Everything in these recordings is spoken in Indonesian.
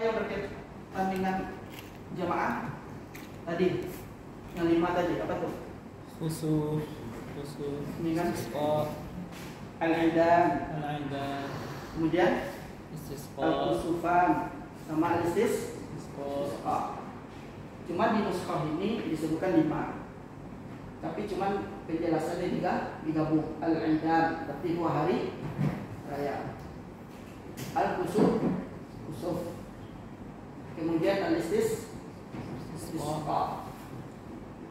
Yang berkaitan dengan jamaah tadi, yang 5 tadi apa tuh? Khusuf, Ini kan istisqa, al-idan, kemudian istisqa, al-kusufan sama al-istisqa. Cuma di nuskah ini disebutkan 5, tapi cuman penjelasannya digabung. Al-idan berarti 2 hari raya, al-kusuf, kemudian al-istisqa.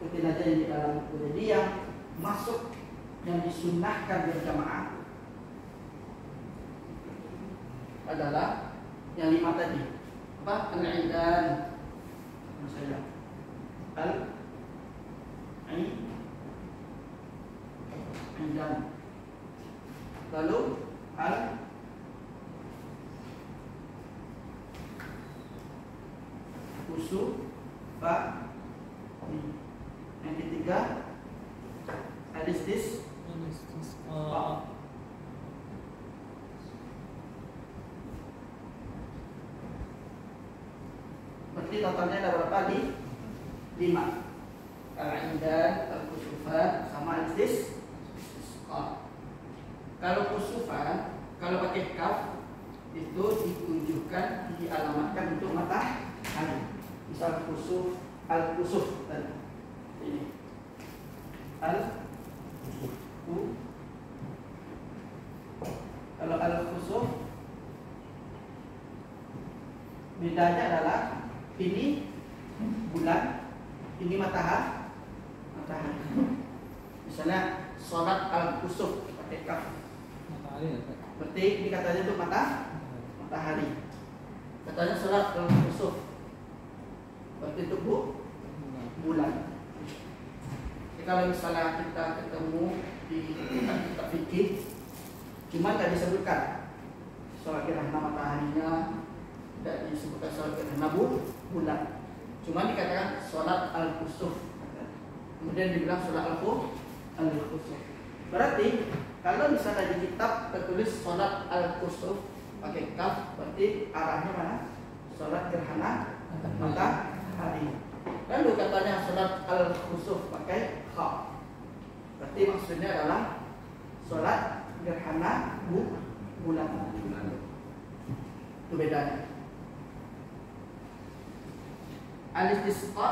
Ikutin aja yang di dalam buku. Jadi yang masuk yang disunnahkan berjamaah adalah yang 5 tadi. Apa? Al-idan. Misalnya al-idan. Lalu al-kusufah. Yang ketiga al-istisqa. Berarti totalnya ada berapa? 5. Al-idan, al-kusufan sama al-istisqa. Kalau kusufan, kalau pakai kaf itu ditujukan, dialamatkan untuk matahari. Misal kusuf, al-kusuf tadi. Ini al-kusuf. Kalau al-kusuf bedanya adalah ini bulan, ini matahari. Misalnya sholat al-kusuf pakai kaf. matahari. Berarti ini katanya itu matahari. Katanya sholat al-kusuf. Berarti itu bulan. Jadi kalau misalnya kita ketemu di kitab fikih, cuma tidak disebutkan sholat gerhana mataharinya, tidak disebutkan sholat gerhana bulan. Cuma dikatakan sholat al-kusuf. Kemudian dibilang sholat al-kusuf. Berarti kalau misalnya di kitab tertulis sholat al-kusuf pakai kaf, berarti arahnya mana? Sholat gerhana matahari. Lalu katanya sholat al-kusuf pakai kha, berarti maksudnya adalah sholat gerhana bulan. Itu bedanya. Al-istisqa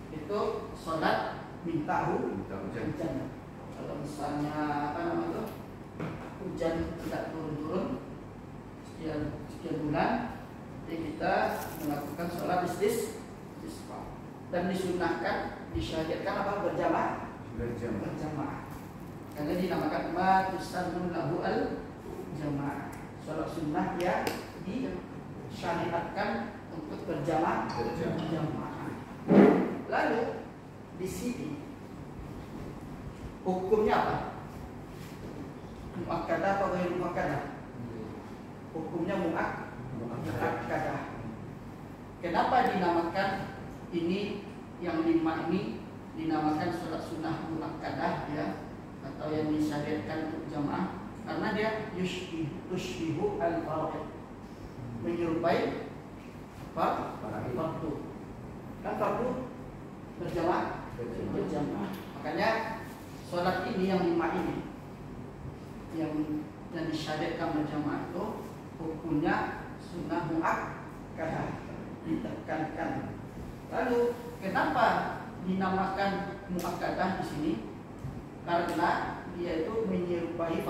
itu sholat minta hujan. Kalau misalnya hujan tidak turun sekian bulan, jadi kita melakukan sholat istisqa. Dan disunahkan, disyariatkan berjamaah. Karena dinamakan ma tusannu lahu al-jamaah. Sholat sunnah ya disyariatkan untuk berjamaah. Lalu di sini hukumnya apa? Muakkadah atau ghairu muakkadah? Hukumnya muakkadah. Kenapa dinamakan ini yang 5 ini dinamakan sholat sunnah muakkadah ya, atau yang disyariatkan untuk jamaah? Karena dia yushbihu al-fardh, menyerupai fardu. Kan fardu berjamaah. Makanya sholat ini yang 5 ini yang disyariatkan berjamaah itu hukumnya sunnah muakkadah, ditekankan. Lalu kenapa dinamakan muakkadah di sini? Karena dia itu menyerupai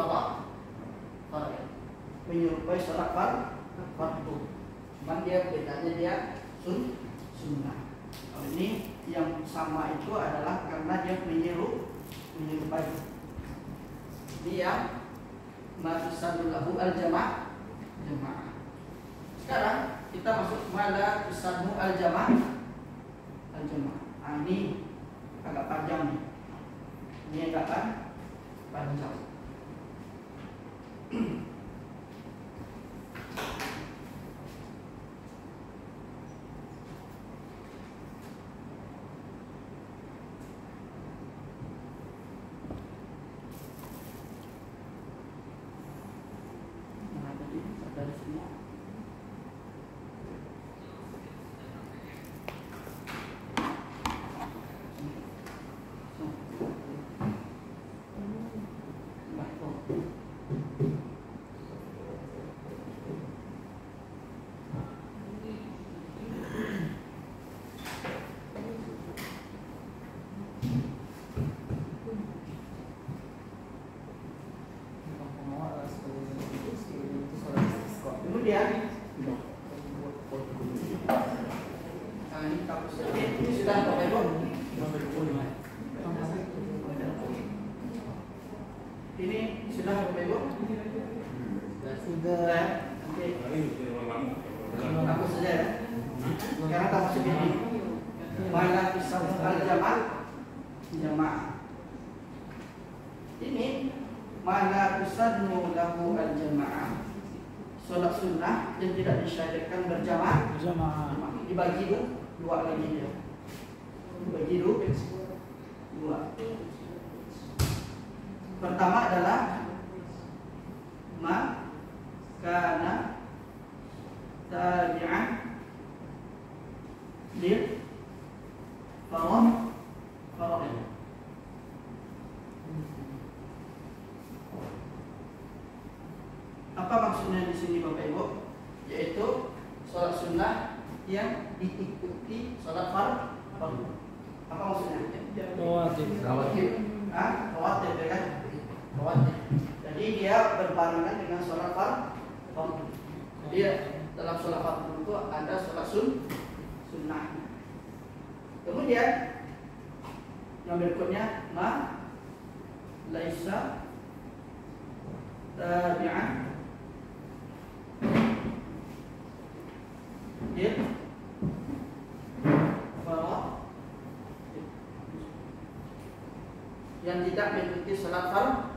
menyerupai sholat fardu. Cuman dia bedanya dia sunnah. Kalau ini yang sama itu adalah karena dia menyerupai. Dia matusannu lahu al-jamaah. Sekarang kita masuk mala tusannu al-jamaah. Ini agak panjang nih. Ini agak panjang. Dari semua. ini kapus. Ini sudah Bapak Ibu. Ini sudah Bapak Ibu. Sudah. Oke. Hapus saja ya. Sekarang kita masuk ini. Mana bisa jamaah. Ini mana tusannu lahu al-jamaah. Salat sunnah yang tidak disyariatkan berjamaah. Dibagi dua lagi dia. Dibagi dua. Pertama adalah ma kana tabi'an lil farad. Apa maksudnya di sini Bapak Ibu? Yaitu sholat sunnah yang diikuti sholat fardu. Apa maksudnya? Rawatib. Rawatib ya kan? Rawatib. Jadi dia berbarengan dengan sholat fardu. Jadi dalam sholat fardu itu ada sholat sunnah. Kemudian yang berikutnya ma laisa tabi'an yang tidak mengikuti salat fardu.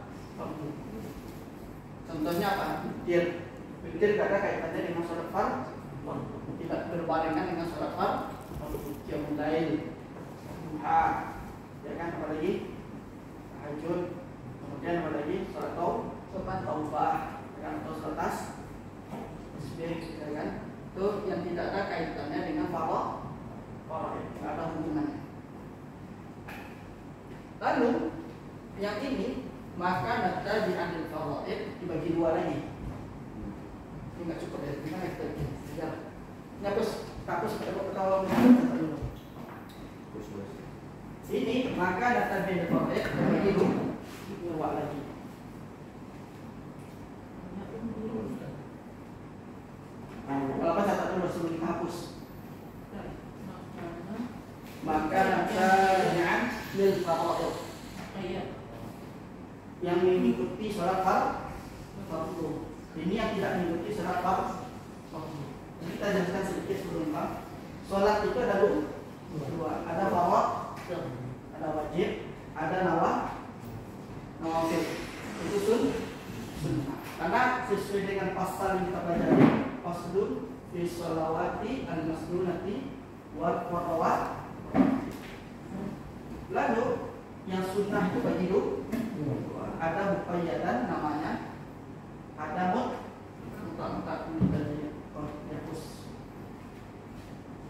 Contohnya apa? Witir. Witir tidak ada kaitannya dengan salat fardu. Tidak berbarengan dengan salat fardu. Qiyamul lail, duha, ya kan, apalagi tahajud, kemudian apalagi salat taubah, ya kan, atau salat tasbih, ya kan. Itu yang tidak ada kaitannya dengan fardu, tidak ada hubungannya. Lalu yang ini maka nata diambil faraid dibagi dua lagi. Ini nggak cukup ya, gimana kita bikin? Kapus ketawa dulu. Ini maka nata diambil faraid dibagi dua lagi. Kalau apa catat dulu sebelum dihapus. Maka nata diambil faraid yang mengikuti sholat fardu. Ini yang tidak mengikuti sholat fardu. Kita jelaskan sedikit sebelum sholat itu ada dua. Ada fardu, ada wajib, ada nawafil. Itu sunnah. Karena sesuai dengan pasal yang kita pelajari, faslun fi sholawati al-masnunati wa rawat. Lalu yang sunnah itu bagi dua. Ada muqayyadan namanya, ada mutlak dari Yaqus.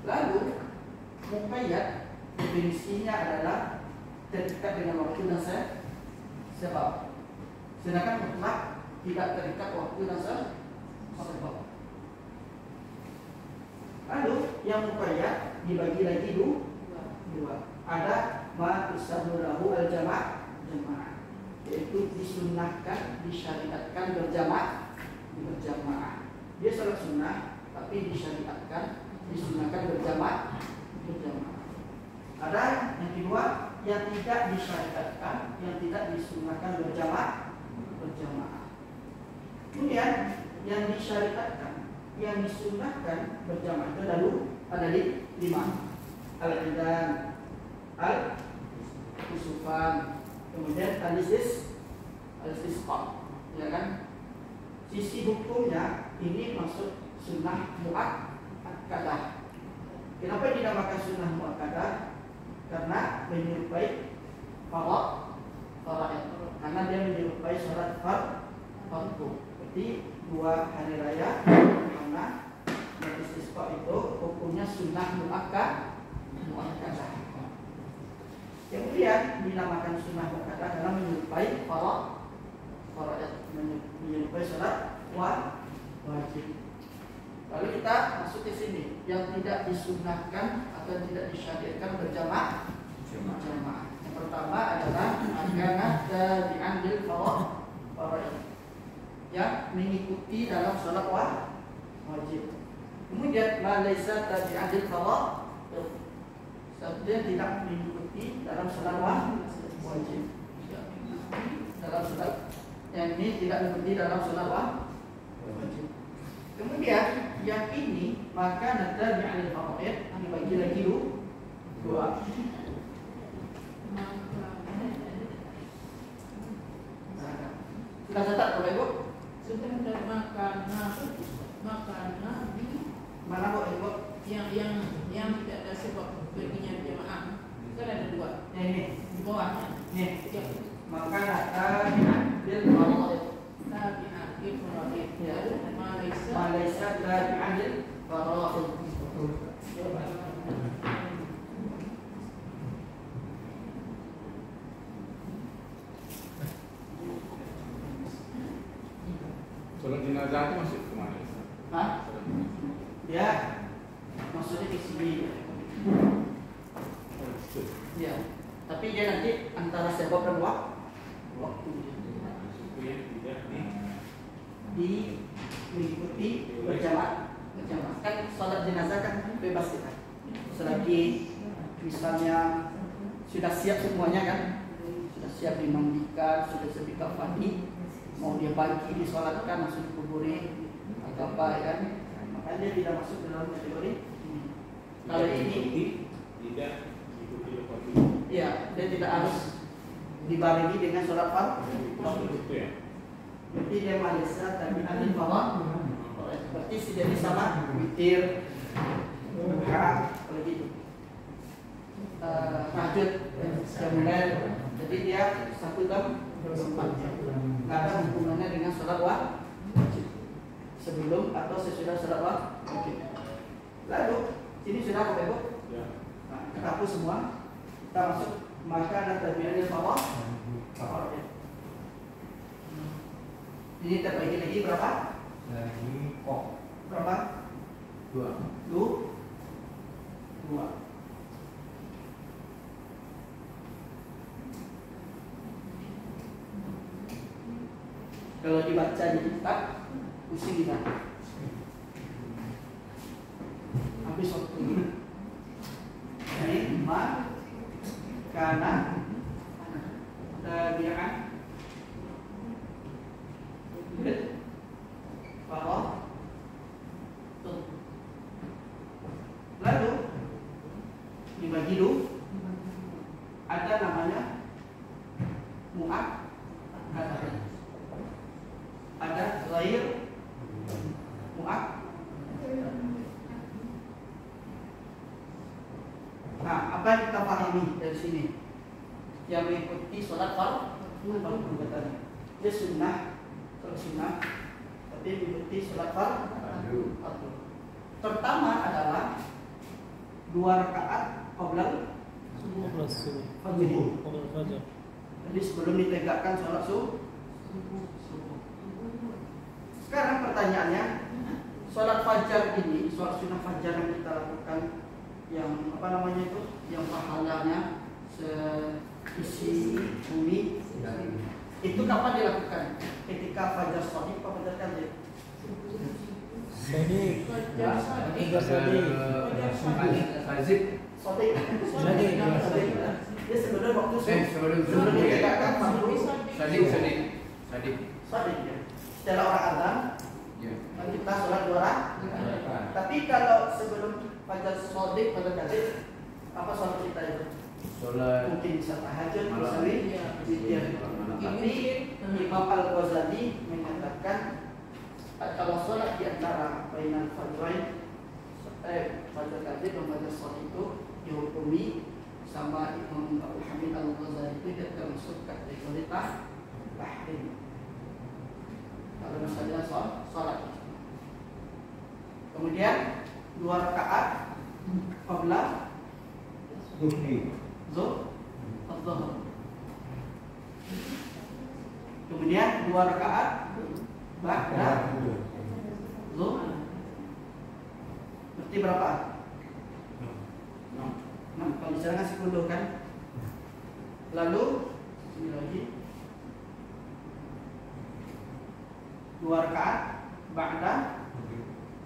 Lalu muqayyad definisinya adalah terikat dengan waktu dan sebab. Sedangkan mutlak tidak terikat waktu dan sebab. Lalu yang muqayyad dibagi lagi dua. Ada ma tusannu lahu al-jamaah, yaitu disunahkan, disyariatkan berjamaah. Dia salat sunnah tapi disyariatkan, disunahkan berjamaah. Ada yang kedua yang tidak disyariatkan, yang tidak disunahkan berjamaah. Kemudian yang disyariatkan, yang disunahkan berjamaah itu lalu ada 5. Al-idan, al-kusufan, kemudian al-istisqa, ya kan? Sisi hukumnya ini maksud sunnah muakkadah. Kenapa dinamakan sunnah muakkadah? Karena menyerupai faraid. Karena dia menyerupai sholat fardu. Berarti 2 hari raya karena istisqa itu hukumnya sunnah muakkadah. Kemudian dinamakan sunnah muakkadah karena menyerupai faraid, menyerupai sholat wajib. Lalu kita masuk ke sini yang tidak disunahkan atau tidak disyariatkan berjamaah. Yang pertama adalah agama diambil faraid yang mengikuti dalam sholat wajib. Kemudian malaysa diambil Dia tidak mengikuti dalam salat wajib. Dalam salat yang ini tidak mengikuti dalam salat wajib. Kemudian yang ini maka nada bi'alil faraid dibagi lagi dua. Sudah catat Bapak Ibu? Sudah ada makanan di Mana Bapak Ibu? yang tidak ada sebab perginya jemaah. Kan ada dua. Yang ini. Di bawahnya. Nih. Ya. Maka nada bi'alil faraid. Tabi'atil faraid. Ya. Malaysia. Malaysia bi'alil faraid. Sholat jenazah itu masuk ke mana? Hah? Ya. Maksudnya di sini. Ya. Tapi dia nanti antara sebab dan waktu. Di mengikuti berjamaah. Kan sholat jenazah kan bebas kita. Selagi misalnya sudah siap semuanya kan, sudah siap dimandikan, sudah siap dikafani, mau dia pagi disolatkan langsung dikuburi atau apa ya kan, makanya dia tidak masuk dalam kategori ini. Kalau ini tidak diikuti lepas itu. ya dia tidak harus dibarengi dengan sholat fardu. Itu ya. Berarti dia Malaysia tapi alil fawad. Berarti jadi sama witir, duha, kalau gitu. Tahajud, kemudian jadi dia satu jam nggak ada hubungannya dengan sholat wajib sebelum atau sesudah sholat wajib. Lalu sini sudah Bapak Ibu. Ya. Nah, kita hapus semua. Kita masuk maka ada tabi'anil fawad. Ini terbagi lagi berapa? Lagi kok. Berapa? Dua. Dua. Kalau dibaca di kitab, pusing kita. Habis waktu. Jadi ma kana tabi'an farad. Lalu dibagi dulu. Ada namanya mu'ad, ada ghair mu'ad. Nah, apa yang kita pahami dari sini? Yang mengikuti sholat fardu tadi. Dia sunnah, tapi mengikuti sholat fardu. Pertama adalah 2 rakaat qoblal fajr. Jadi sebelum ditegakkan sholat subuh. Sekarang pertanyaannya, sholat fajar ini, sholat sunnah fajar yang kita lakukan, yang apa namanya itu, yang pahalanya seisi bumi, itu kapan dilakukan? Ketika fajar shadiq atau fajar kadzib? Shadiq. Shadiq. Dia sebenarnya waktu sebelum ditegakkan fardu shadiq ya. Setelah orang adzan, kita sholat 2 rakaat. Tapi kalau sebelum fajar shadiq, fajar kadzib, apa sholat kita itu? Mungkin bisa tahajud, bisa witir. Tapi Imam Al-Ghazali menyatakan kalau sholat di antara bainal fajrain, fajar kadzib dan fajar shadiq itu dihukumi sama Imam Abu Hamid Al-Ghazali itu tidak termasuk kategori tahrim. Kalau misalnya sholat. Kemudian 2 rakaat qabla zuhur. Kemudian 2 rakaat ba'da zuhur. Berarti berapa? 6. Kalau misalnya 10 kan. Lalu ini lagi 2 rakaat ba'da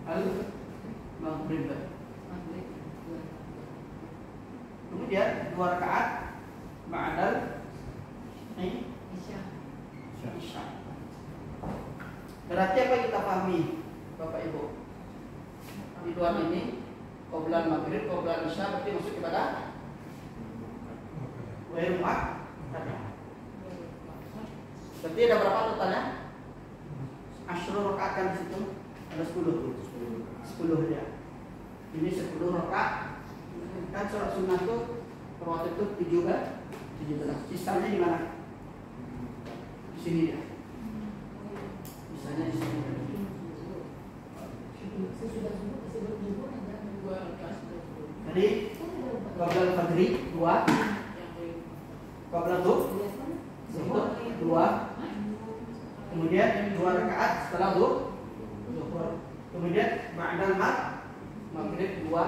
al-maghrib. dia 2 rakaat ba'dal Isya. Berarti apa yang kita pahami Bapak Ibu? Di dua ini qoblan maghrib, qoblan isya berarti masuk kepada Wairumak. Berarti ada berapa totalnya? Asyrul rakaat kan di situ ada 10 tuh. 10 dia. Ini 10 rakaat. Kan sholat sunnah itu waktu itu 17. Sisanya di mana? Di sini ya. Sisanya di sini. Jadi qabla fajri 2, qabla zuhur 2, kemudian 2 rakaat setelah zuhur, kemudian ba'dal maghrib 2,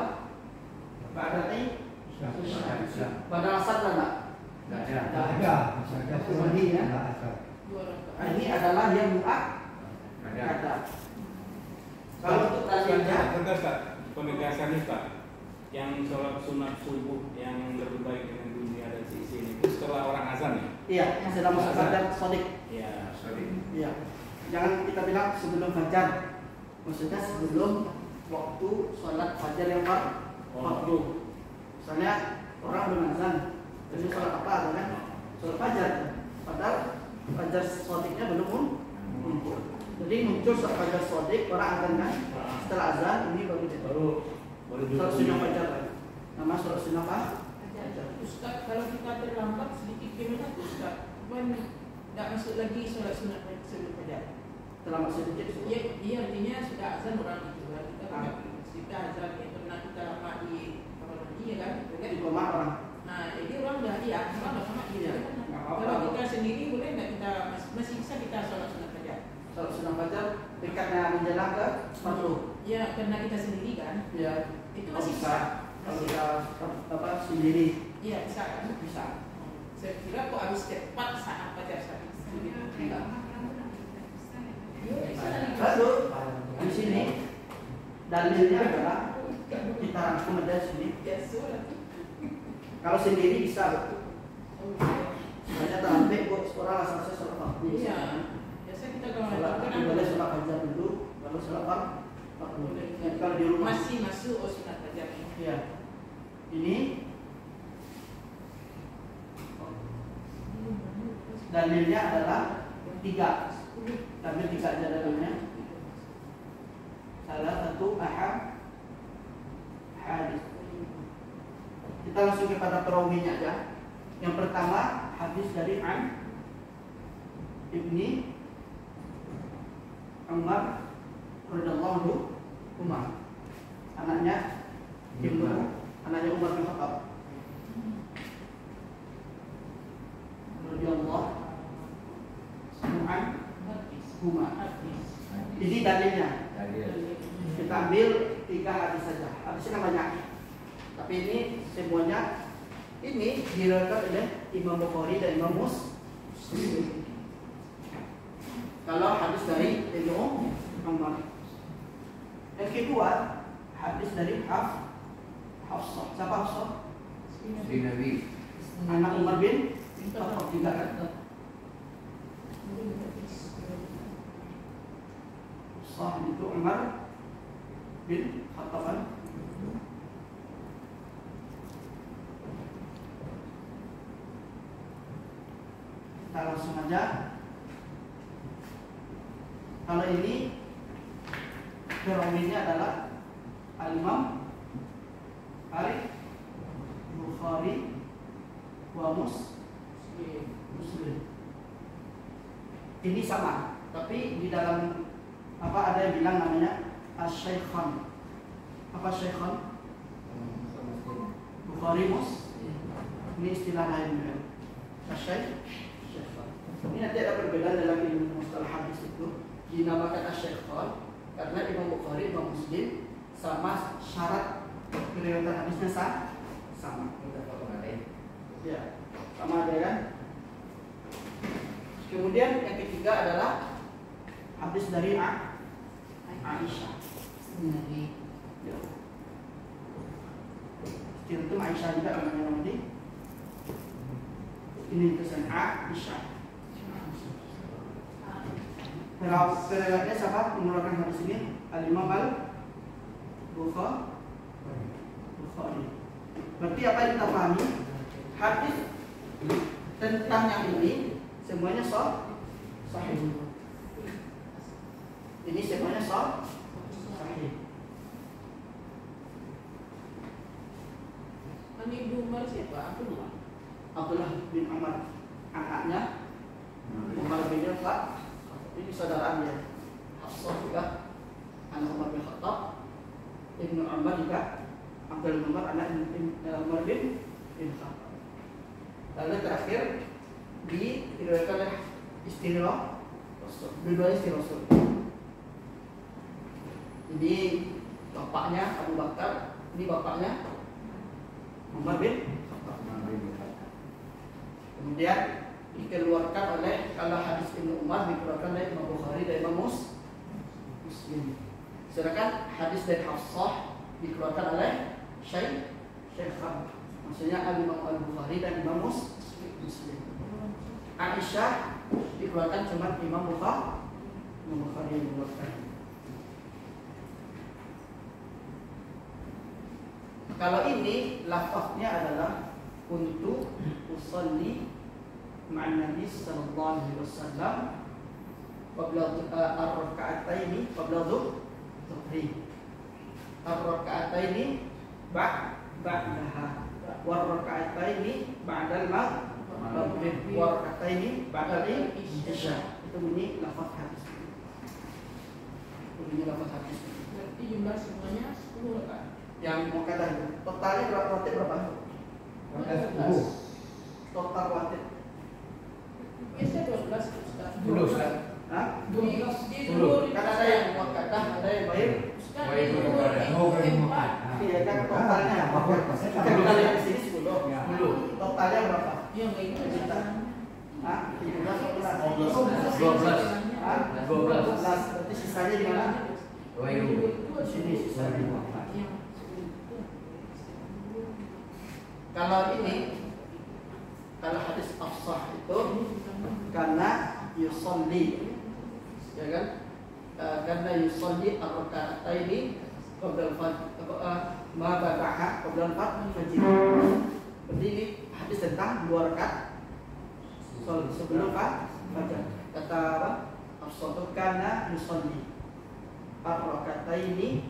ba'dal isya. Ba'dal asar enggak? Enggak ada. Ini adalah yang ada. Kalau untuk tadinya penegasan nih Pak, yang sholat sunat subuh yang lebih baik dengan dunia dan sisi ini itu setelah orang azan ya? Iya, yang sudah masuk fajar sodik. Iya, sorry. Iya. Jangan kita bilang sebelum fajar. Maksudnya sebelum waktu sholat fajar yang waktu. Misalnya orang belum azan, jadi sholat apa kan? Sholat fajar. Padahal fajar sodiknya belum muncul. Jadi muncul sholat fajar sodik, orang azan kan? Setelah azan ini baru sholat sunnah fajar. Nama sholat sunnah apa? Ustaz, kalau kita terlambat sedikit gimana Ustaz? Tidak masuk lagi sholat sunnah sebelum fajar. Terlambat sedikit. Iya, artinya sudah azan orang itu kan. Kita azan yang pernah kita lama di iya kan? Di rumah orang. Nah, jadi orang dah orang dah sama dia. Kalau kita sendiri boleh nggak kita masih bisa kita sholat sunnah fajar? Sholat sunnah fajar dekatnya menjelang ke maghrib. Ya, karena kita sendiri kan. Ya. Itu masih bisa. Kalau kita apa sendiri. Iya, bisa kan? Bisa. Saya kira kok habis tepat saat fajar saat itu. Lalu di sini dalilnya adalah kita rangkum ada sini. Kalau sendiri bisa. Sebenarnya terlambat buat orang asal sholat fardu. Iya. Biasa kita kalau boleh sholat fajar dulu, baru sholat fardu. Kalau di rumah masih masuk sholat fajar. Iya. Ini dalilnya adalah 3. Ambil 3 aja dalilnya. Salah satu hadis. Kita langsung kepada perawinya aja. Yang pertama hadis dari Ibni Umar radhiyallahu anhu, anaknya anaknya Umar bin Khattab radhiyallahu anhu. Ini dalilnya. Kita ambil 3 hadis saja. Hadisnya banyak. Tapi ini semuanya ini diriwayatkan oleh Imam Bukhari dan Imam Muslim. Kalau hadis dari Ibnu Umar. Yang kedua hadis dari Hafsah. Siapa Hafsah? Di Nabi. Anak Umar bin Khattab juga kan? Hafsah itu Umar bin Khattab kan? Kita langsung aja. Kalau ini perawinya adalah Al-Imam Al-Bukhari wa Muslim. Ini sama, tapi di dalam apa ada yang bilang namanya Asy-Syaikhan. Apa Syaikhan? Bukhari Muslim. Ini istilah lain. Asy-Syaikhan. Ini nanti ada perbedaan dalam ilmu mustalah hadis itu. Dinamakan Asy-Syaikhan karena Imam Bukhari, Imam Muslim sama syarat periwayatan hadisnya sama. Ya, sama ada kan? Kemudian yang ketiga adalah hadis dari Aisyah. Ya. Itu Aisyah juga namanya nanti. Ini tulisan Aisyah. Kalau periwayatnya siapa mengeluarkan hadis ini? Al-Imam Al-Bukhari. Berarti apa yang kita pahami? Hadis tentang yang ini semuanya sahih. Ini semuanya sahih. Ibnu Umar siapa? Abdullah bin Umar, anaknya Umar bin Khattab. Ini saudaranya Hafsah juga anak Umar bin Khattab. Ibnu Umar juga Abdullah bin Umar anak Umar bin Khattab. Lalu terakhir diriwayatkan oleh istri Rasul, dua istri Rasul. Jadi bapaknya Abu Bakar, ini bapaknya Umar bin Khattab. Kemudian dikeluarkan oleh, kalau hadis Ibnu Umar dikeluarkan oleh Imam Bukhari dan Imam Muslim. Sedangkan hadis dari Hafsah dikeluarkan oleh Syekhan, maksudnya Imam Al-Bukhari dan Imam Muslim. Aisyah dikeluarkan cuma Imam Bukhari yang dikeluarkan. Kalau ini lafaznya adalah untuk usolli ma'an Nabi sallallahu alaihi wasallam qabla ar-rak'ataini qabla dhuhri, ar-rak'ataini ba'daha wa ar-rak'ataini ba'dal maghrib wa ar-rak'ataini ba'dal isya. Itu bunyi lafaz hadis. Bunyi lafaz hadis. Berarti jumlah semuanya 10 rakaat. Yang mau kata totalnya berapa? Total watit. Biasa 12 Ustaz. 10 Ustaz. Hah? 12. Kan ada yang mau kata, ada yang baik. Ustaz, Baik, di baik, di empat. Iya kan totalnya. Kita bilang yang di sini 10. Ya. 10. Totalnya berapa? Yang enggak itu juta. Hah? 13. 12. Hah? 12. Berarti sisanya di mana? Baik. Di sini sisanya. Yang Kalau ini, kalau hadis Hafsah itu karena yusolli, ya kan? Karena yusolli ar-raka'ataini qabla al-fajr, ma ba'daha qabla al-fajr. Berarti ini hadis tentang 2 rakaat sebelum fajar. Kata apa? Hafsah itu karena yusolli ar-raka'ataini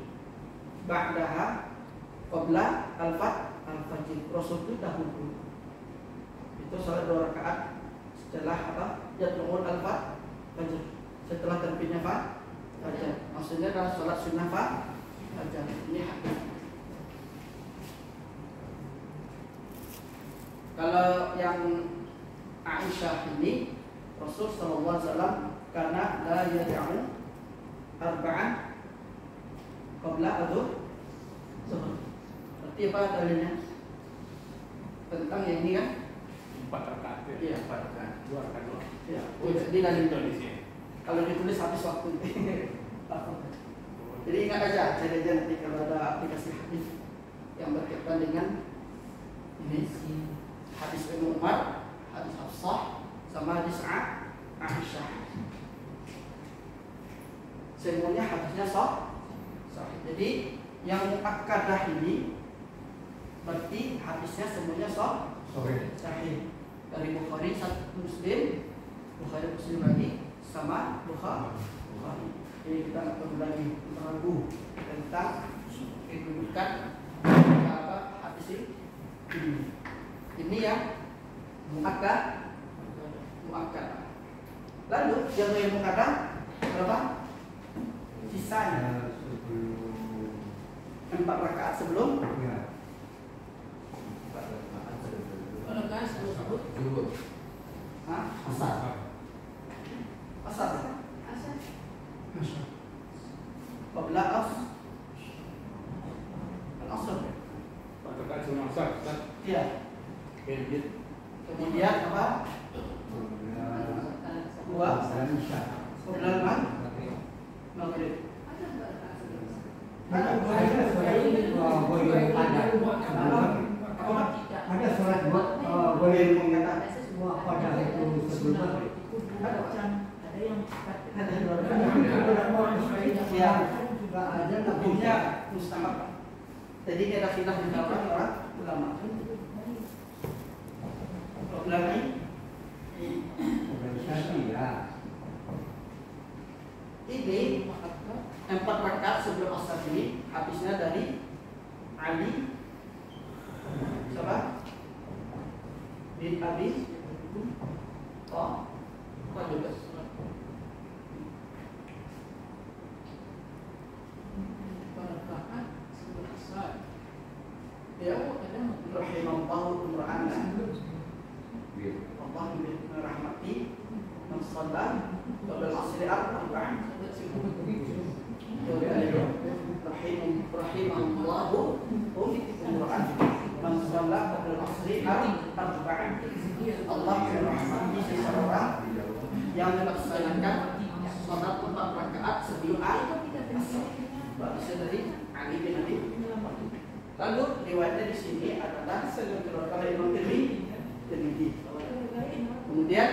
ba'daha qabla al-fajr. Rasul itu dahulu itu salat 2 rakaat setelah apa? Yatlu'ul al-fajr, setelah terbitnya fajar. Maksudnya adalah salat sunnah fajar. Ini hadis. Kalau yang Aisyah ini, Rasul sallallahu alaihi wasallam karena la yad'u arba'an qabla adzuhur. Berarti apa dalilnya? Tentang yang ini kan? 4 rakaat. Iya. 4 rakaat. 2 rakaat doang. Ya, ini dalil Indonesia. kalau ditulis habis waktu. Jadi ingat aja, cari aja nanti kalau ada aplikasi hadis yang berkaitan dengan ini hadis Ibnu Umar, hadis Hafsah, sama hadis Aisyah. Semuanya hadisnya sahih. Jadi yang muakkadah ini berarti hadisnya semuanya sahih. Dari Bukhari, Muslim lagi sama Bukhari. Jadi kita nggak perlu lagi ragu tentang kedudukan apa hadis ini. Ini yang muakkadah. Lalu yang muakkadah berapa? Sisanya 4 rakaat sebelum rakaat sebelum asar. Qabla al-asr. Rakaat sebelum asar. Iya. Kemudian apa? 2 qabla maghrib. Ada surat buat boleh mengatakan macam ada yang Ada yang juga ada hukumnya mustahab. Jadi ini ada khilaf di kalangan orang ulama. Problem ini 4 rakaat sebelum asar ini habisnya dari Ali siapa? Bin Abi juga rakaat sebelum asar. ya rahimahullahu Qur'an Allah merahmati man shalla qabla al-asri arba'an rahimahullahu Qur'an man shalla qabla al-asri arba'an Allah merahmati seseorang yang melaksanakan salat 4 rakaat sebelum asar. Bisa dari Ali bin Abi. Lalu riwayatnya di sini adalah kalau Imam Tirmidzi. Kemudian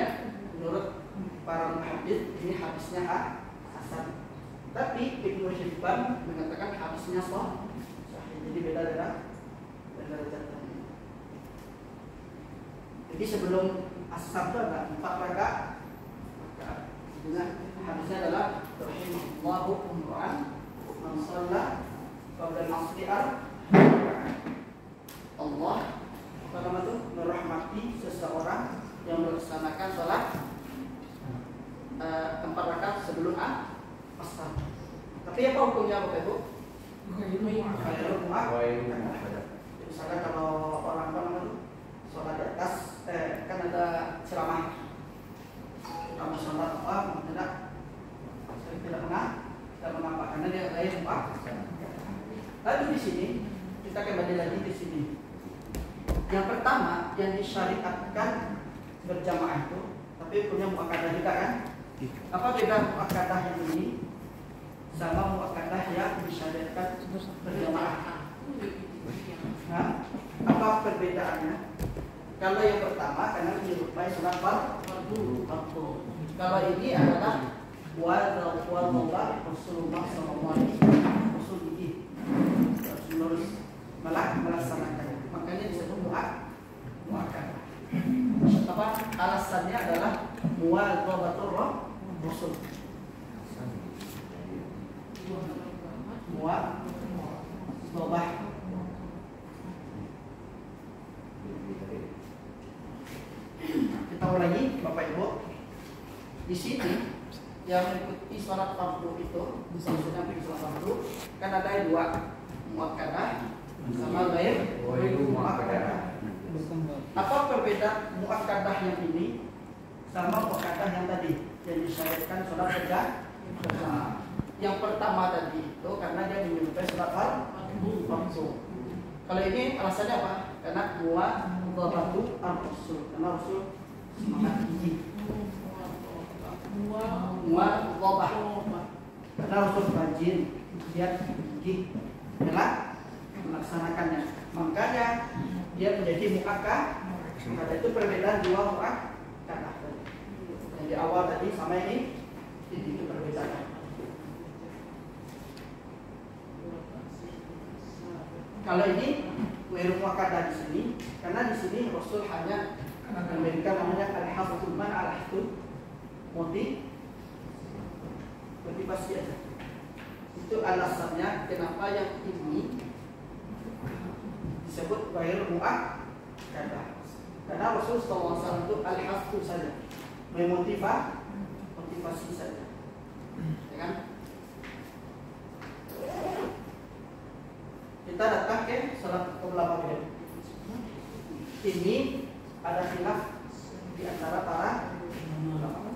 menurut para muhaddits ini hadisnya hasan. Tapi Ibnu Hibban mengatakan hadisnya sahih. Jadi beda catatannya. Jadi sebelum asar itu ada 4 rakaat. Dengan hadisnya adalah rahimahullahu Qur'an man shalla qabla al-asri Allah merahmati seseorang yang melaksanakan sholat 4 rakaat sebelum asar. Tapi apa hukumnya Bapak Ibu? Misalnya kalau orang sholat di atas, kan ada ceramah sholat apa? Saya tidak mengapa karena dia lain Pak. Lalu di sini kita kembali lagi di sini. Yang pertama yang disyariatkan berjamaah itu, tapi punya muakkadah juga kan? Apa beda muakkadah yang ini sama muakkadah yang disyariatkan berjamaah? Apa perbedaannya? Kalau yang pertama karena menyerupai sholat fardu. Kalau ini adalah wa'adallah Rasulullah SAW harus melaksanakan. Makanya disebut muakkadah. Apa alasannya adalah muwadzabatur Rasul. Muwadzabah. Kita ulangi Bapak Ibu. Di sini yang mengikuti sholat fardu itu, misalnya sholat fardu kan ada 2, muakkadah sama ghair muakkadah. Apa perbedaan muakkadah yang ini sama muakkadah yang tadi yang disyariatkan sholat berjamaah? Yang pertama tadi itu karena dia menyerupai sholat fardu. Kalau ini alasannya apa? Karena muwadzabatu ar-rasul, karena Rasul semangat tinggi. Muwadzabah karena Rasul rajin, giat, gigih dalam melaksanakannya. Makanya dia menjadi muakkadah. Karena itu perbedaan 2 muakkadah. Yang di awal tadi sama ini itu perbedaan. Kalau ini ghairu muakkadah di sini, karena di sini Rasul hanya memberikan namanya al-hafdzul man al-hafdzul motivasi aja. Itu alasannya kenapa yang ini disebut ghairu muakkadah. Karena Rasul SAW itu al-hafdzul saja, motivasi saja, ya kan? Kita datang ke salat qiblah maghrib. Ini ada khilaf di antara para ulama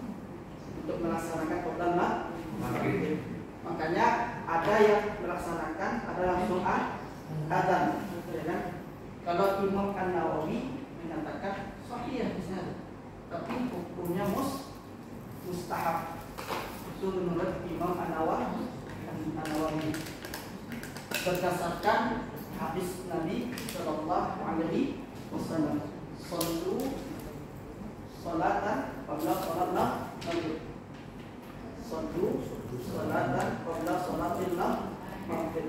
untuk melaksanakan qiblah maghrib. Makanya ada yang melaksanakan, ada langsung adzan, ya kan? Kalau Imam An-Nawawi menyatakan sahih di sana, tapi hukumnya mustahab. Itu menurut Imam An-Nawawi berdasarkan hadis Nabi Sallallahu Alaihi Wasallam, "Sallu salatan qabla salat maghrib. Sallu salatan qabla salatil maghrib.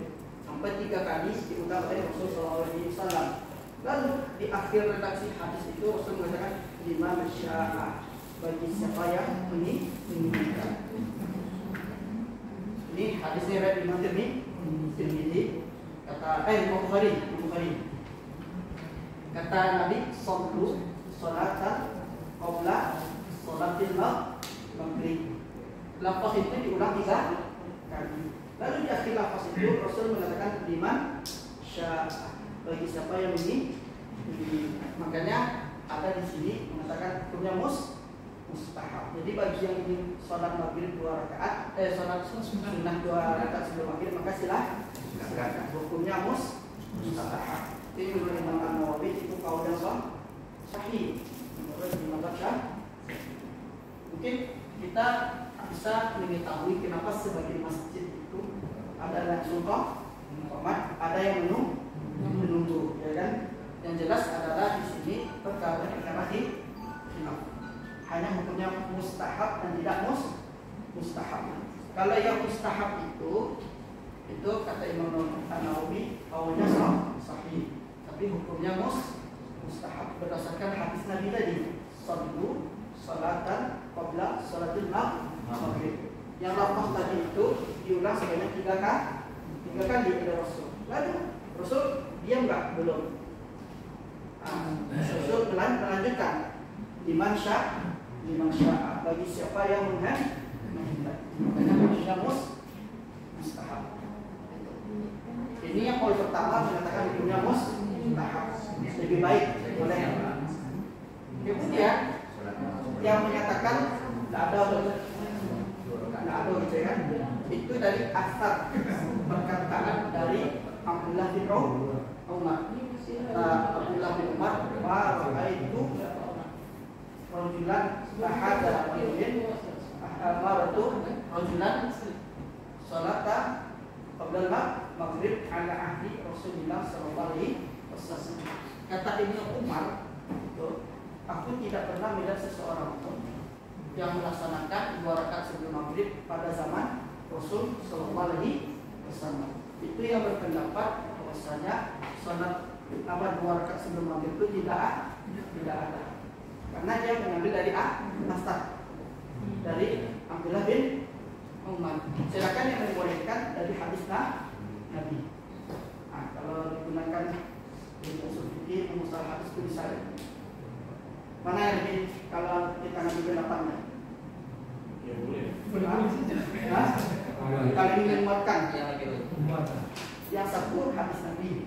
Sampai 3 kali diulang oleh Rasulullah SAW. Lalu di akhir redaksi hadis itu Rasul mengatakan liman syaa, bagi siapa yang menginginkan. Ini hadisnya riwayat Imam Tirmidzi. Kata Bukhari. Kata Nabi sallu salatan qabla salatil maghrib. Lafaz itu diulang 3 kali. Lalu di akhir lafaz itu Rasul mengatakan liman syaa, bagi siapa yang ini. Makanya ada di sini mengatakan punya mustahab. Jadi bagi yang ingin sholat maghrib 2 rakaat, sholat sunnah 2 rakaat sebelum maghrib, maka silakan. Hukumnya mustahab. Ini menurut Imam An-Nawawi itu kaulah sahih. Menurut Imam Syafi'i. Mungkin kita bisa mengetahui kenapa sebagian masjid itu ada yang sunnah, ada yang menunggu, ya kan? Yang jelas adalah di sini perkara khilaf. Hanya hukumnya mustahab dan tidak mustahab. Kalau yang mustahab itu kata Imam An-Nawawi kaulnya sahih, tapi hukumnya mustahab berdasarkan hadis Nabi tadi, sallu salatan qabla salatil maghrib. Yang lafaz tadi itu diulang sebanyak 3 kali oleh Rasul. Lalu Rasul diam enggak? Belum. Rasul melanjutkan liman syaa, bagi siapa yang menghendaki. Makanya hukumnya mustahab. Ini yang poin pertama mengatakan hukumnya mustahab, lebih baik oleh. Kemudian yang menyatakan tidak ada gitu kan? Itu dari asar perkataan dari Abdullah bin Umar. Abdullah bin Umar itu rajulan ahada rajulin amaratu rajulan salata qabla maghrib ala ahli Rasulullah sallallahu alaihi wasallam. Kata Ibnu Umar, aku tidak pernah melihat seseorang pun yang melaksanakan 2 rakaat sebelum maghrib pada zaman Rasul sallallahu alaihi wasallam. Itu yang berpendapat bahwasanya salat 2 rakaat sebelum maghrib itu tidak ada. Karena dia mengambil dari asar dari Abdullah bin Umar. Sedangkan yang dibolehkan dari hadis Nabi. Kalau digunakan di usul fikih mustalah hadis itu bisa. Mana yang lebih kalau kita ngambil pendapatnya? Ya boleh. Kalau ingin menguatkan yang satu hadis Nabi,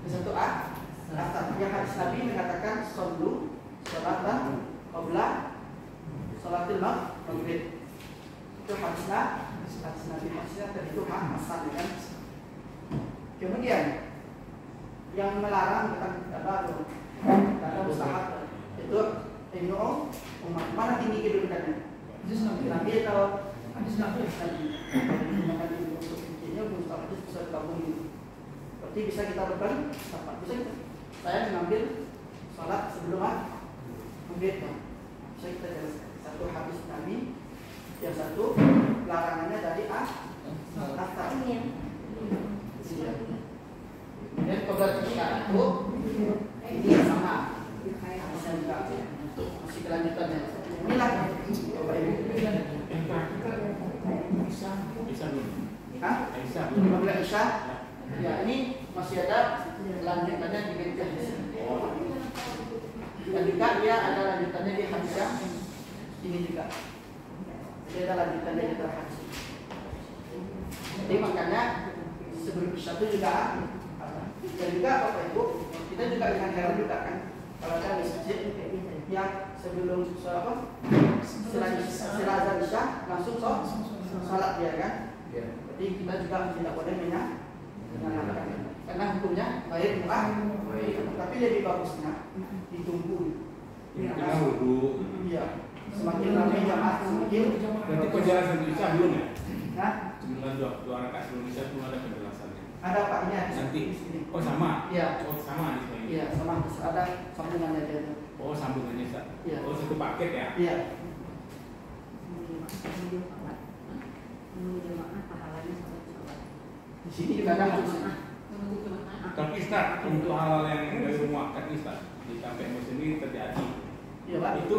yang satu asar. Yang hadis Nabi mengatakan sallu salatan qabla salatil maghrib. Itu hadis Nabi, hadisnya tadi itu asar, kan? Kemudian yang melarang bukan ada mustahab itu Ibnu Umar. Mana tinggi kedudukannya? Nabi atau hadis Nabi? Maka di usul fikihnya mustahab itu bisa digabung. Berarti bisa kita berkan apa? Bisa kita. Saya mengambil salat sebelum maghrib. Bisa kita jelaskan. Satu hadis Nabi, yang satu larangannya dari asar. Dan kobar isya itu ini sama. Hadisnya juga masih kelanjutannya. Inilah Bapak Ibu. Bisa belum? Hah? Bisa Kobar isya. Ya, ini masih ada lanjutannya di hadis. Dan juga dia ada lanjutannya di hadis yang ini juga. Dia ada lanjutannya di hadis. Jadi makanya sebelum isya itu juga ada. Dan juga Bapak Ibu, kita juga dengan heran juga kan, kalau ada masjid yang sebelum setelah azan isya langsung sholat dia kan. Jadi kita juga tidak boleh menyalahkan, karena hukumnya baik murah, tapi lebih bagusnya ditunggu. Kita wudhu. Iya, semakin ramai jamaah semakin. Berarti penjelasan isya belum ya? Nah, Sebelum 2 rakaat sebelum isya itu ada penjelasannya. ada Pak ini Nanti. di sini. Oh sama? Iya. Oh sama di sini. Iya, sama ada sambungannya dia. Oh sambungannya. Iya. Oh satu paket ya? Iya. Di sini juga ada hadisnya. Tapi Ustaz, untuk hal yang dari muakat ini Ustaz, di KPM sendiri terjadi. Iya Pak. Itu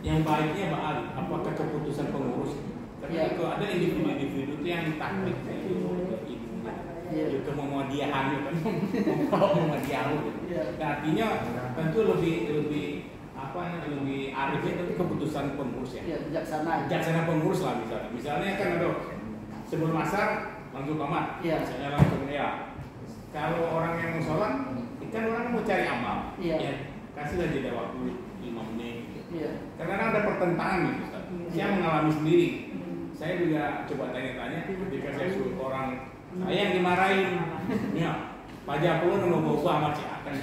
yang baiknya balik, apakah keputusan pengurus? Tapi Ya. itu ada individu-individu itu yang taktik itu Iya. mau dia hamil kan, mau dia hamil. Iya. Nah, artinya tentu lebih arifnya tapi keputusan pengurus ya. Iya, bijaksana. Bijaksana pengurus lah misalnya. Misalnya kan ada sebelum asar langsung kamar, Iya. misalnya langsung ya. Kalau orang yang mau sholat, kan orang mau cari amal, Iya. ya kasihlah jeda waktu 5 menit. Gitu. Iya. Karena ada pertentangan gitu, Ustaz. Saya mengalami sendiri. Saya juga coba tanya-tanya ketika saya suruh orang saya yang dimarahin, ya Pak Japur mau bawa masih akan.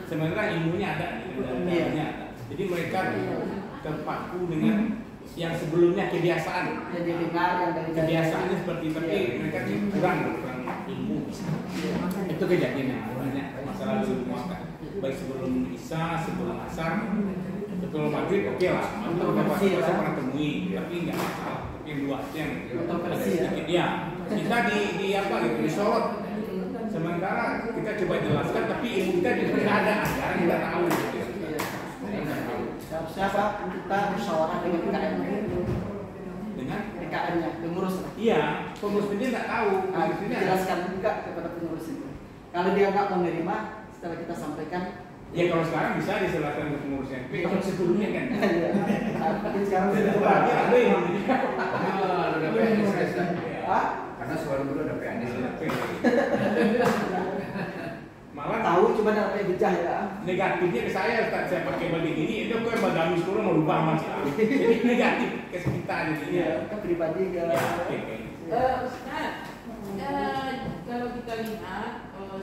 Sebenarnya ilmunya ada, ilmunya ada. Jadi mereka terpaku dengan yang sebelumnya kebiasaan. Jadi dengar yang dari Kebiasaannya seperti tapi mereka kurang ilmu. Itu kejadian yang banyak masalah dulu baik sebelum isya, sebelum asar, sebelum maghrib oke lah. Untuk beberapa saya pernah temui, tapi nggak masalah. Tapi luasnya ada sedikit ya. Kita di apa gitu di sholat. Sementara kita coba jelaskan, tapi ilmu kita tidak ada. Sekarang kita tahu. Gitu. Seharusnya Pak kita musyawarah dengan PKM. Dengan PKM-nya, pengurus. iya, pengurus sendiri nggak tahu. Pengurus sendiri ada. Jelaskan juga kepada pengurus itu. Kalau dia nggak mau menerima, setelah kita sampaikan. Ya kalau sekarang bisa dijelaskan ke pengurus yang kalau sebelumnya kan. Iya. Tapi sekarang sudah Coba dia ada yang Udah PNS kan? Pak, Karena sebelum dulu ada PNS. Malah tahu cuma ada bejah ya. negatifnya ke saya Ustaz, saya pakai balik ini itu kok bagaimana sekolah mau rubah masih jadi negatif ke kita jadinya. Iya, kan pribadi kan. Ya, oke. Ustaz, kalau kita lihat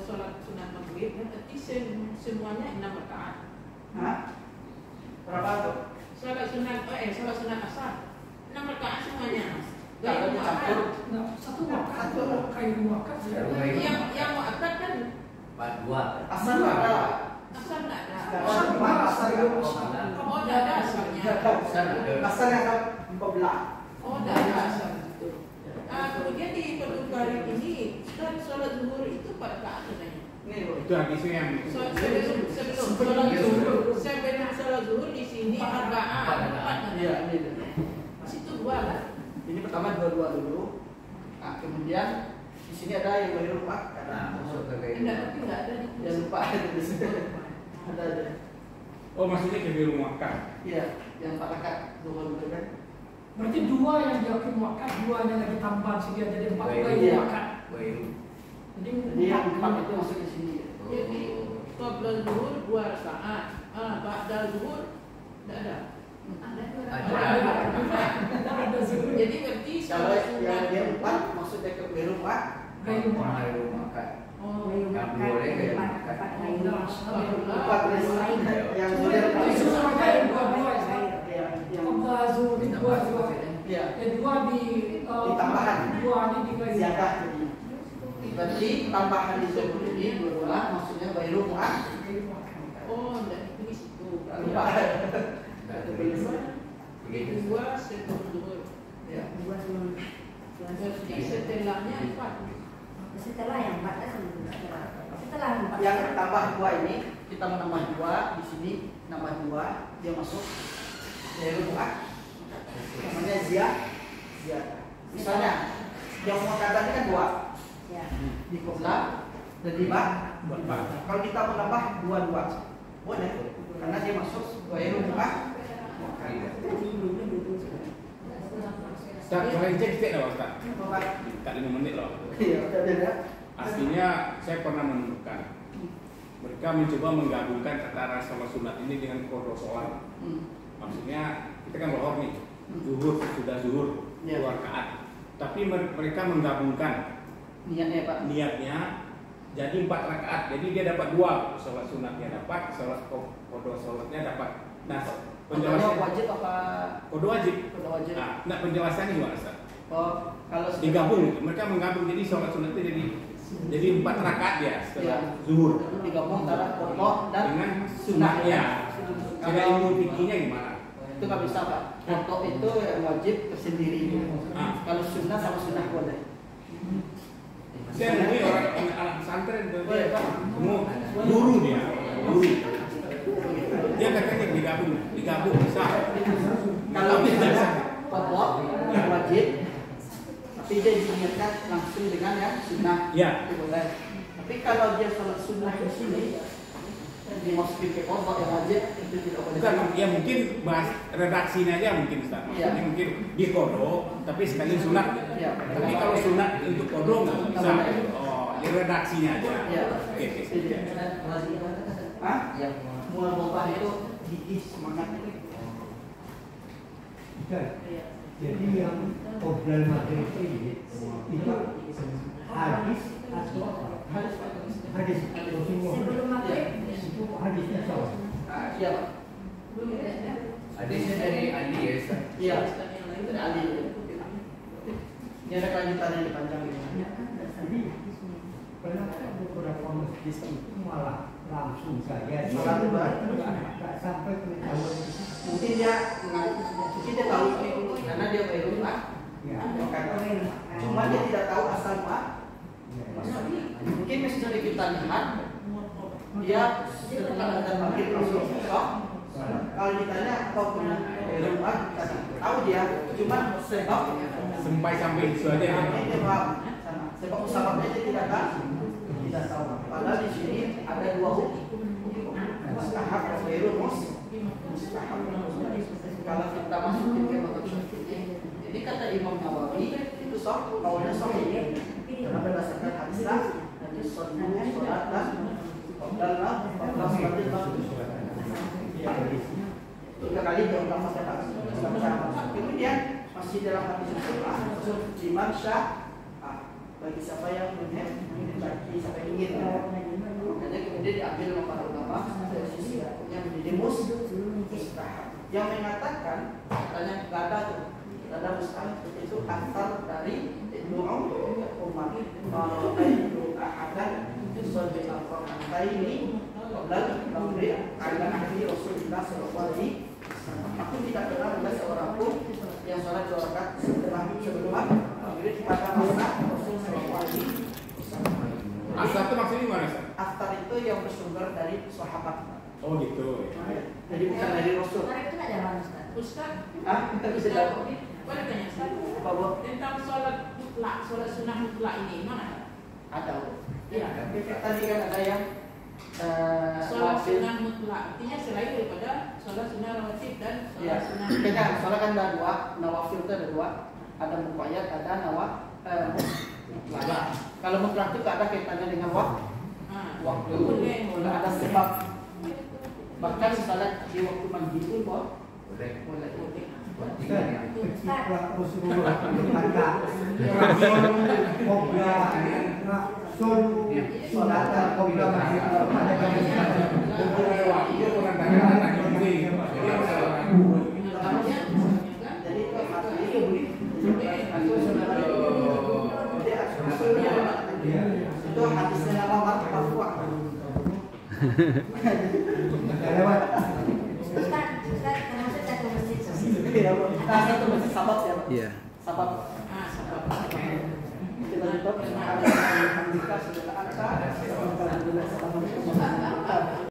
sholat sunat maghrib, berarti semuanya 6 rakaat. Hah? Berapa tuh? Sholat sunat asar 6 rakaat semuanya. Kalau dicampur Satu kayu muakat. Yang mau akad kan 42. asal ada. asar nggak ada. Asal cuma asal itu. Oh, nggak ada asalnya. Asal yang ada 14. Oh, nggak ada asal itu. Kemudian di Portugal ini kan sholat zuhur itu 4 rakaat sebenarnya. Nih, Bro. Itu habisnya yang Sebelum sholat zuhur di sini 4 rakaat. Iya, ini. Situ 2 kan? Ini pertama dua-dua dulu. Nah, kemudian di sini ada yang baru lupa. Nah, masuk ke kayak Enggak, tapi nggak ada di Jangan lupa ada di sini. Ada. oh maksudnya ke biru makan. Iya, yang 4 rakaat dua dulu kan. Berarti 2 yang diakui muakat, 2-nya lagi tambahan sehingga jadi 4 Baik. kayu Iya. muakat. Bayu. Jadi Jadi yang 4 itu masuk di sini. Jadi qabla zuhur 2 rakaat. Ba'da zuhur enggak ada. ada zuhur. Jadi berarti Kalau sholat yang dia sunat 4 maksudnya ke biru 4. Kayu muakat. Kayu makan. Oh, Yang boleh kayu makan. 4 yang boleh Jadi semuanya yang 2-2 ya. yang Qabla zuhur 2-2. iya, Yang 2 di Ditambahan. 2 di kayu. ziyadah jadi. Berarti tambahan di zuhur ini dua maksudnya baru muat. Kayu muakat. oh, enggak ditulis itu. Lupa. Begitu. 2 sebelum zuhur. Ya. Berarti setelahnya 4. Setelah yang 4 setelah 4 Yang tambah 2 ini kita menambah 2 di sini nambah 2 dia masuk baru muat. Namanya ziyadah. Misalnya yang mau kata ini kan 2 ya. di qibla dan di ba'd. Kalau kita menambah 2 boleh karena dia masuk baru muat. Ustaz, boleh cek tidak loh Ustaz? Bapak, Tak 5 menit loh. iya udah. Aslinya saya pernah menemukan mereka mencoba menggabungkan antara sholat sunat ini dengan qada sholat. Maksudnya kita kan lohor nih, zuhur sudah zuhur 2 Iya. rakaat. Tapi mereka menggabungkan Niatnya Pak. niatnya jadi 4 rakaat. Jadi dia dapat 2, sholat sunatnya dapat, sholat qada sholatnya dapat. Nah, Penjelasan penjelasan wajib apa? qada wajib. Qada wajib. Nah, penjelasannya gimana Ustaz? Oh, kalau Digabung gitu. Mereka menggabung jadi sholat sunatnya jadi 4 rakaat ya setelah zuhur digabung antara qada dan dengan sunnah sunatnya. Cara ilmu fikihnya gimana? Itu nggak bisa Pak. Kodok itu yang wajib tersendiri. Kalau sunnah sama sunnah boleh. Saya ini orang anak pesantren tuh. Boleh Pak. Guru dia, guru. Dia katanya digabung bisa. Kalau misalnya kodok yang wajib, tapi dia diniatkan langsung dengan yang sunnah, Ya. itu boleh. Tapi kalau dia sholat sunnah di sini, dimasukin ke kodok yang wajib, itu tidak boleh. Bukan, ya mungkin bahas redaksinya aja mungkin Ustaz. Iya. Ini mungkin di kodok, tapi sekali sunat. Iya. Tapi kalau sunat untuk kodok nggak bisa. Oh, ya redaksinya aja. Iya. Oke. Hah? Mual bobah itu gigih semangat. Jadi yang obral maghrib ini itu hadis atau hadis Rasulullah. Sebelum maghrib. Itu hadisnya salah. Iya Pak. Hadisnya dari Ali ya Ustaz. Iya. Itu dari Ali. Ini ada kelanjutannya di panjang ini. Jadi kenapa beberapa masjid itu malah langsung saja Salat nggak sampai pengetahuan itu. Mungkin dia tahu karena dia baru Pak. Ya. Cuma dia tidak tahu asal Pak. Ya. Mungkin mesti kita lihat dia setelah ada maghrib langsung besok. Kalau ditanya apa punya rumah, kita tahu dia. Cuma sebab Sampai itu aja ya. sebab sebabnya dia tidak tahu. Padahal di sini ada dua hukum. Mustahab dan ghairul mustahab. Kalau kita masukin ke bagian jadi kata Imam Nawawi itu kaulnya sahih. Karena berdasarkan hadis nanti sholat dan dalam tiga kali dia ulang masalah. Kemudian masih dalam hadis itu Imam Syah bagi siapa yang bagi siapa yang ingin. Makanya kemudian diambil oleh para ulama dari sisi yang menjadi mustahab. Yang mengatakan katanya nggak ada mustahab itu asal dari Ibnu Umar. Ibnu Ahadan sebagai al-Qur'an ini lalu memberi ayat ahli Rasulullah SAW. Aku tidak pernah melihat seorang pun yang sholat 2 rakaat sebelum maghrib pada masa Rasulullah SAW. Asal itu maksudnya gimana Ustaz? Aftar itu yang bersumber dari sahabat. Oh gitu. Jadi bukan dari Rasul. Orang itu nggak jalan Ustaz. Ustaz, Kita bisa jawab. boleh tanya Ustaz? Apa Bu? Tentang sholat mutlak, sholat sunnah mutlak ini mana? Ada. Iya. Tadi kan ada yang Sholat wafil. sunnah mutlak, artinya selain daripada sholat sunnah rawatib dan Ya, sholat sunnah. makanya soalnya kan ada dua, nawafil itu ada dua, ada muqayyad, ada mutlak. Kalau mutlak itu tak ada kaitannya dengan waktu, Boleh. tidak ada sebab. Bahkan salat di waktu mandi pun Boleh. boleh. Ketika Rasulullah berkata Rasul Qobla Rasul Sholatan Qobla Maghrib pada jam 9. Itu penandakan ini. Jadi itu itu hadisnya nama marfu'ah. Lewat. Ustaz, termasuk satu masjid. Satu masih sahabat ya. Iya. Sahabat. Sahabat. Kita tutup. Alhamdulillah sudah angka. Alhamdulillah.